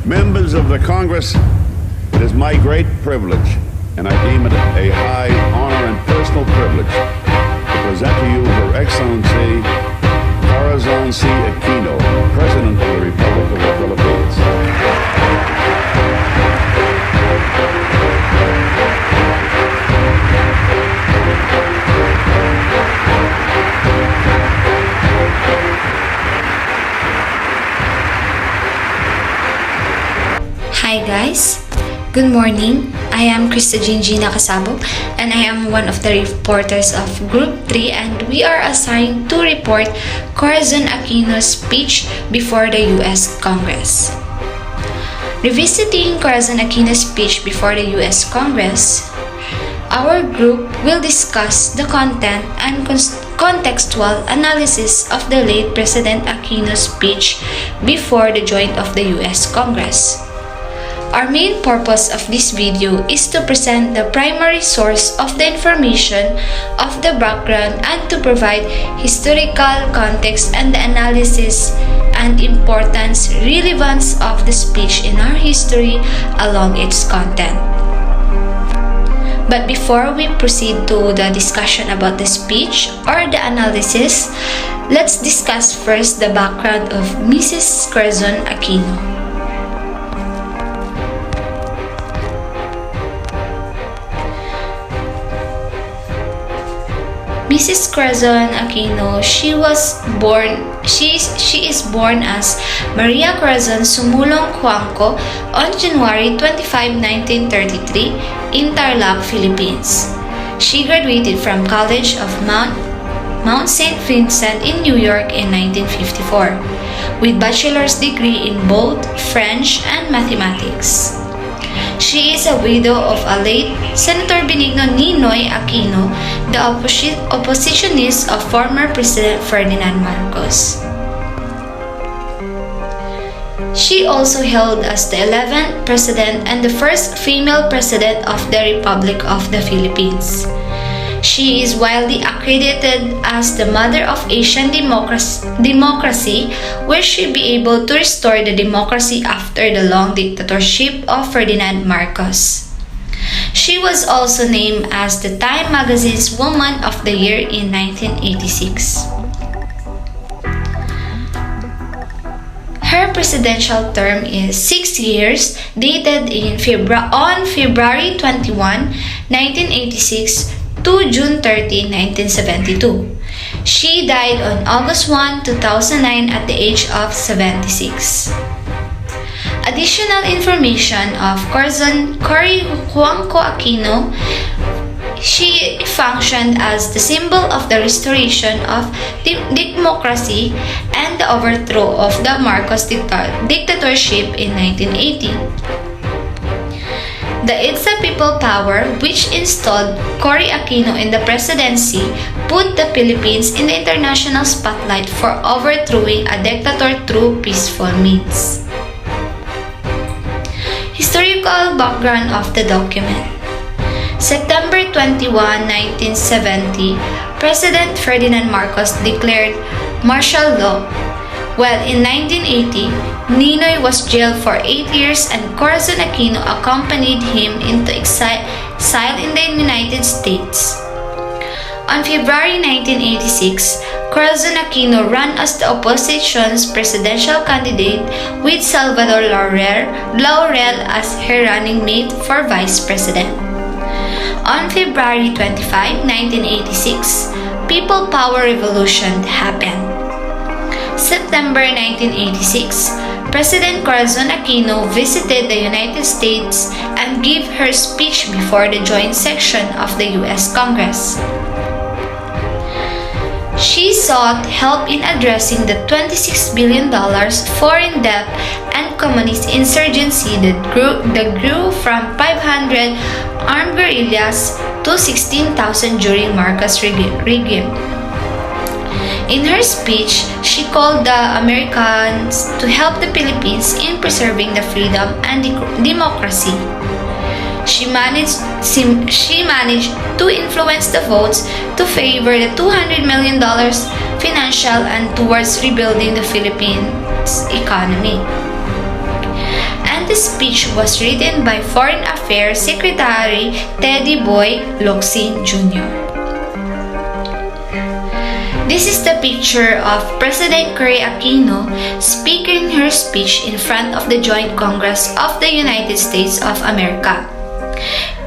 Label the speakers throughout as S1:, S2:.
S1: Members of the Congress, it is my great privilege, and I deem it a high honor and personal privilege, to present to you Her Excellency Corazon Aquino, President of the Republic of the Philippines.
S2: Hi guys, good morning. I am Krista Gina Kasabog and I am one of the reporters of Group 3 and we are assigned to report Corazon Aquino's speech before the US Congress. Revisiting Corazon Aquino's speech before the US Congress, our group will discuss the content and contextual analysis of the late President Aquino's speech before the joint of the US Congress. Our main purpose of this video is to present the primary source of the information of the background and to provide historical context and the analysis and importance, relevance of the speech in our history along its content. But before we proceed to the discussion about the speech or the analysis, let's discuss first the background of Mrs. Corazon Aquino. Mrs. Corazon Aquino, she is born as Maria Corazon Sumulong Cuangco on January 25, 1933 in Tarlac, Philippines. She graduated from College of Mount St. Vincent in New York in 1954 with bachelor's degree in both French and mathematics. She is a widow of a late Senator Benigno Ninoy Aquino, the oppositionist of former President Ferdinand Marcos. She also held as the 11th President and the first female President of the Republic of the Philippines. She is widely accredited as the mother of Asian democracy, where she be able to restore the democracy after the long dictatorship of Ferdinand Marcos. She was also named as the Time Magazine's Woman of the Year in 1986. Her presidential term is 6 years, dated on February 21, 1986 to June 30, 1972. She died on August 1, 2009 at the age of 76. Additional information of Corazon Cuangco Aquino. She functioned as the symbol of the restoration of democracy and the overthrow of the Marcos dictatorship in 1980. The It's a People Power, which installed Cory Aquino in the presidency, put the Philippines in the international spotlight for overthrowing a dictator through peaceful means. Historical background of the document. September 21, 1970, President Ferdinand Marcos declared martial law, while in 1980, Ninoy was jailed for 8 years and Corazon Aquino accompanied him into exile in the United States. On February 1986, Corazon Aquino ran as the opposition's presidential candidate with Salvador Laurel as her running mate for vice president. On February 25, 1986, People Power Revolution happened. September 1986, President Corazon Aquino visited the United States and gave her speech before the joint session of the US Congress. She sought help in addressing the $26 billion foreign debt and communist insurgency that grew from 500 armed guerrillas to 16,000 during Marcos' regime. In her speech, she called the Americans to help the Philippines in preserving the freedom and democracy. She managed to influence the votes to favor the $200 million financial and towards rebuilding the Philippines economy. And the speech was written by Foreign Affairs Secretary Teddy Boy Locsin Jr. This is the picture of President Cory Aquino speaking her speech in front of the Joint Congress of the United States of America.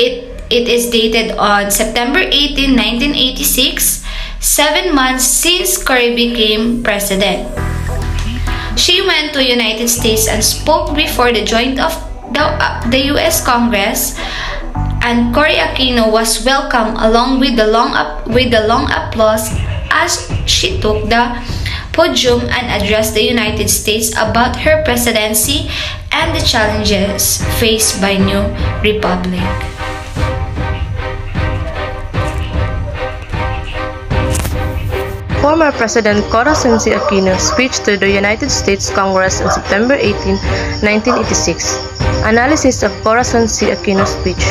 S2: It is dated on September 18, 1986, 7 months since Cory became president. She went to United States and spoke before the the U.S. Congress, and Cory Aquino was welcomed along with the long applause as she took the podium and addressed the United States about her presidency and the challenges faced by New Republic.
S3: Former President Corazon Aquino's speech to the United States Congress on September 18, 1986. Analysis of Corazon Aquino's speech.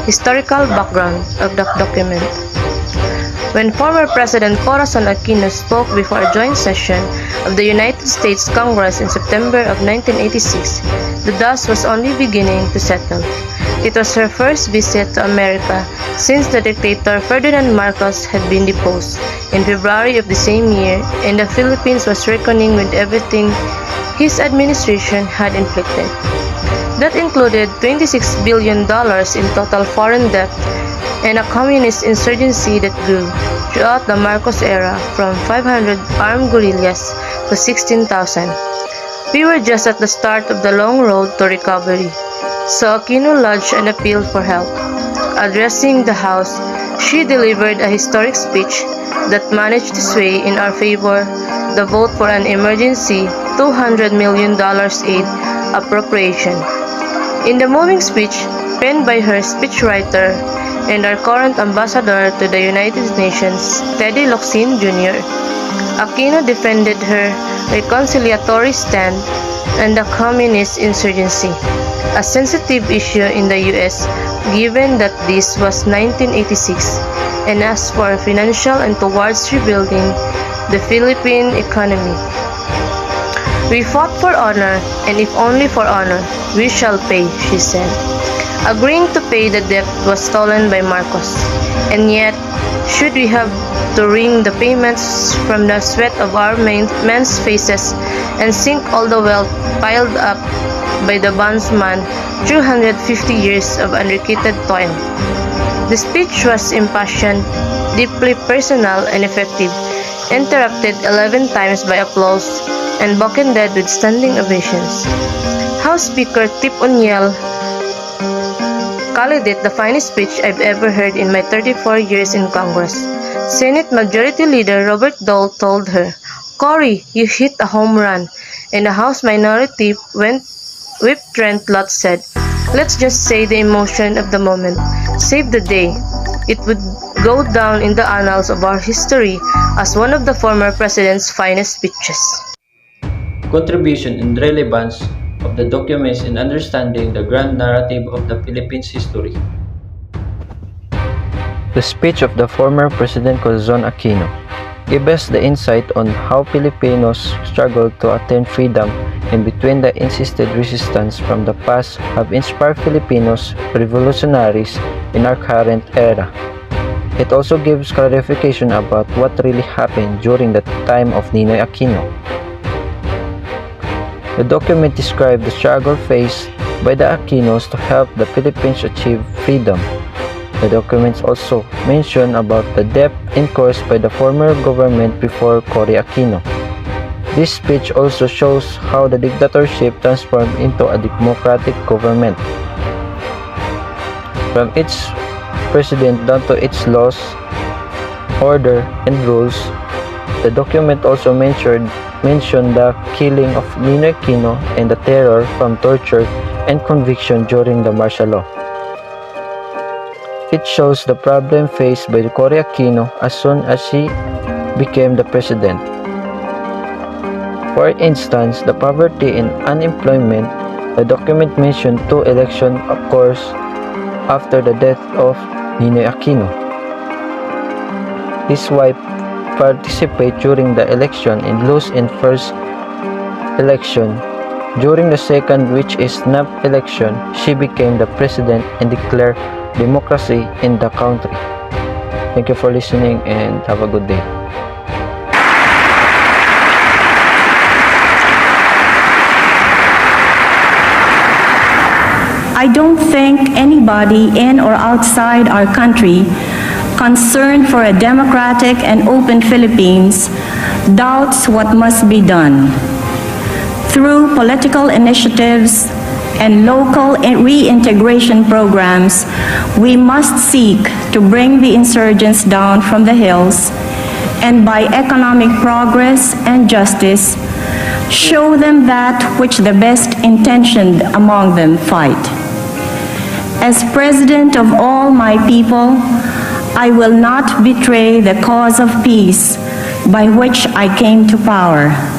S3: Historical background of the document. When former President Corazon Aquino spoke before a joint session of the United States Congress in September of 1986, the dust was only beginning to settle. It was her first visit to America since the dictator Ferdinand Marcos had been deposed in February of the same year, and the Philippines was reckoning with everything his administration had inflicted. That included $26 billion in total foreign debt and a communist insurgency that grew throughout the Marcos era from 500 armed guerrillas to 16,000. We were just at the start of the long road to recovery, so Aquino lodged an appeal for help. Addressing the House, she delivered a historic speech that managed to sway in our favor the vote for an emergency $200 million aid appropriation. In the moving speech, penned by her speechwriter and our current ambassador to the United Nations, Teddy Locsin Jr., Aquino defended her reconciliatory stand and the communist insurgency, a sensitive issue in the U.S. given that this was 1986, and asked for financial and towards rebuilding the Philippine economy. We fought for honor, and if only for honor, we shall pay, she said, agreeing to pay the debt was stolen by Marcos. And yet, should we have to wring the payments from the sweat of our men's faces and sink all the wealth piled up by the bondsman 250 years of unrequited toil? The speech was impassioned, deeply personal and effective, interrupted 11 times by applause, and bookended with standing ovations. House Speaker Tip O'Neill called it the finest speech I've ever heard in my 34 years in Congress. Senate Majority Leader Robert Dole told her, "Cory, you hit a home run," and the House Minority Whip Trent Lott said, "Let's just say the emotion of the moment saved the day." It would go down in the annals of our history as one of the former president's finest speeches.
S4: Contribution and relevance of the documents in understanding the grand narrative of the Philippines history.
S5: The speech of the former President Corazon Aquino gave us the insight on how Filipinos struggled to attain freedom, and between the insisted resistance from the past have inspired Filipinos revolutionaries in our current era. It also gives clarification about what really happened during the time of Ninoy Aquino. The document described the struggle faced by the Aquinos to help the Philippines achieve freedom. The documents also mention about the debt incurred by the former government before Cory Aquino. This speech also shows how the dictatorship transformed into a democratic government. From its president down to its laws, order, and rules, the document also mentioned the killing of Ninoy Aquino and the terror from torture and conviction during the martial law. It shows the problem faced by Cory Aquino as soon as she became the president. For instance, the poverty and unemployment. The document mentioned 2 elections occurred after the death of Ninoy Aquino. His wife participated during the election and lost in first election During the second, which is snap election, she became the president and declared democracy in the country. Thank you for listening and have a good day.
S6: I don't think anybody in or outside our country concerned for a democratic and open Philippines doubts what must be done. Through political initiatives and local reintegration programs, we must seek to bring the insurgents down from the hills and by economic progress and justice, show them that which the best intentioned among them fight. As President of all my people, I will not betray the cause of peace by which I came to power.